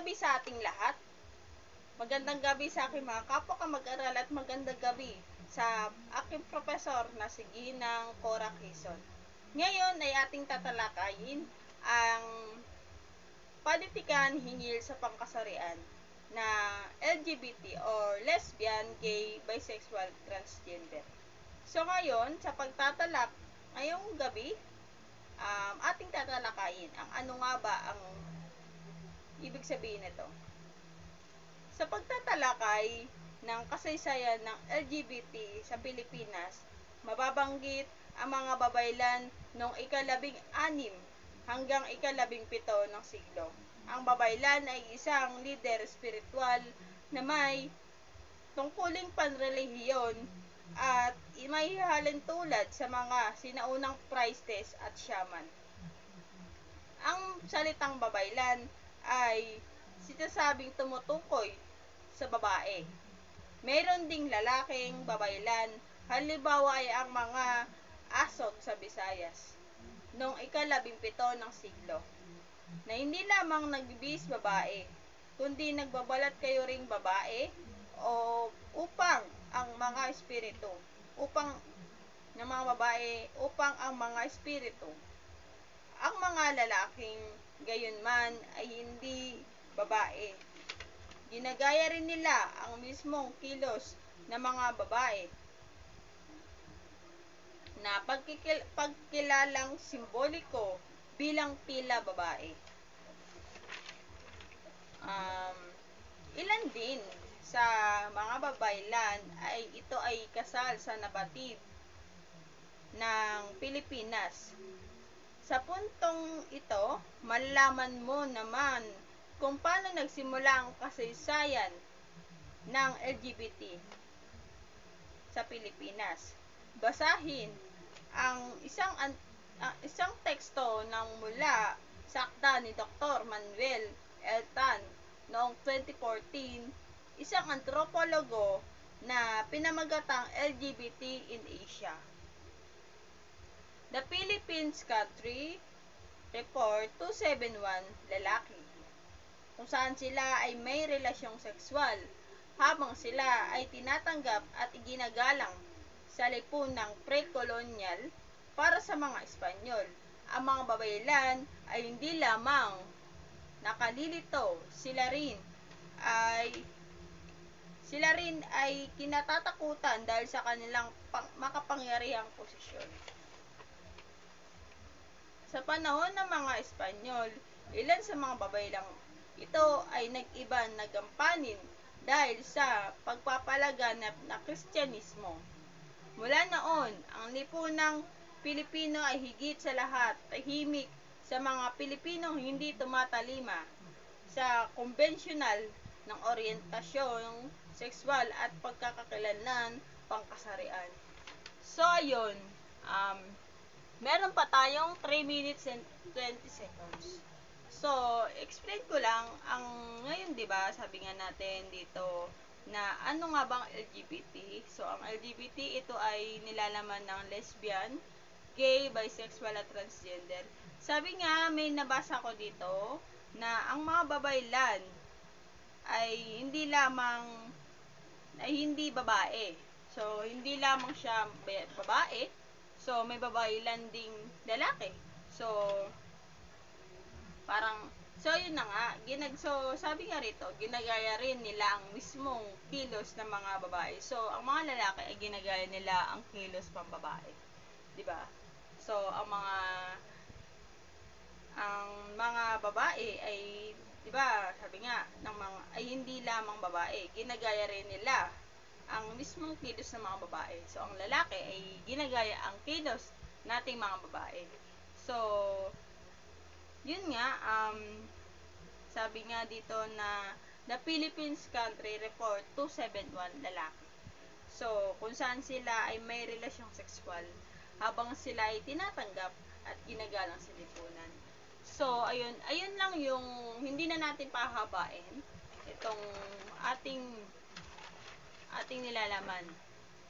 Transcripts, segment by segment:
gabi sa ating lahat. Magandang gabi sa aking mga kapwa kamag-aral at magandang gabi sa aking profesor na si Ginang Cora Quezon. Ngayon ay ating tatalakayin ang politikan hinggil sa pangkasarian na LGBT or lesbian, gay, bisexual, transgender. So ngayon, sa pagtatalak ngayong gabi, ating tatalakayin ang ano nga ba ang ibig sabihin nito. Sa pagtatalakay ng kasaysayan ng LGBT sa Pilipinas, mababanggit ang mga babaylan noong ika-17 hanggang ika-17 ng siglo. Ang babaylan ay isang lider spiritual na may tungkuling panrelihiyon at may halintulad sa mga sinaunang priestess at shaman. Ang salitang babaylan ay sinasabing tumutukoy sa babae. Meron ding lalaking babaylan, halimbawa ay ang mga asog sa Visayas noong ika-17 ng siglo, na hindi lamang nagbibihis babae, kundi nagbabalat kayo ring babae o upang ang mga espiritu, upang ng mga babae, upang ang mga espiritu, ang mga lalaking gayunman ay hindi babae. Ginagaya rin nila ang mismong kilos ng mga babae na pagkilalang simboliko bilang tila babae. Ilan din sa mga babaylan ay ito ay kasal sa nabatid ng Pilipinas. Sa puntong ito, malalaman mo naman kung paano nagsimula ang kasaysayan ng LGBT sa Pilipinas. Basahin ang isang teksto ng mula sa akda ni Dr. Manuel L. Tan noong 2014, isang antropologo na pinamagatang LGBT in Asia. The Philippines Country Report 271, lalaki, kung saan sila ay may relasyong sexual habang sila ay tinatanggap at iginagalang sa lipunang pre-colonial para sa mga Espanyol. Ang mga babaylan ay hindi lamang nakalilito, sila rin ay kinatatakutan dahil sa kanilang makapangyarihang posisyon. Sa panahon ng mga Espanyol, ilan sa mga babaylang ito ay nagampanin dahil sa pagpapalaganap ng Kristyanismo. Mula noon, ang lipunang Pilipino ay higit sa lahat tahimik sa mga Pilipinong hindi tumatalima sa konbensyonal ng oryentasyon sexual at pagkakakilanlan pangkasarian. So, ayun, meron pa tayong 3 minutes and 20 seconds. So, explain ko lang ang ngayon, 'di ba? Sabi nga natin dito na ano nga bang LGBT? So, ang LGBT ito ay nilalaman ng lesbian, gay, bisexual at transgender. Sabi nga, may nabasa ko dito na ang mga babaylan ay hindi babae. So, hindi lamang siya babae. So, may babaylan ding lalaki. So, yun na nga. Sabi nga rito, ginagaya rin nila ang mismong kilos ng mga babae. So, ang mga lalaki ay ginagaya nila ang kilos pang babae. Diba? So, ang mga babae ay, diba, sabi nga, ay hindi lamang babae. Ginagaya rin nila ang mismong kilos ng mga babae. So, ang lalaki ay ginagaya ang kilos nating mga babae. So, yun nga, sabi nga dito na The Philippines Country Report 271, lalaki. So, kung saan sila ay may relasyong sexual habang sila ay tinatanggap at ginagalang sa lipunan. So, ayun lang yung hindi na natin pahabain itong ating nilalaman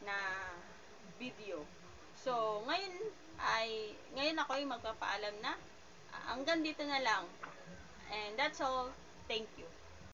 na video. So, ngayon ako ay magpapaalam na. Hanggang dito na lang. And that's all. Thank you.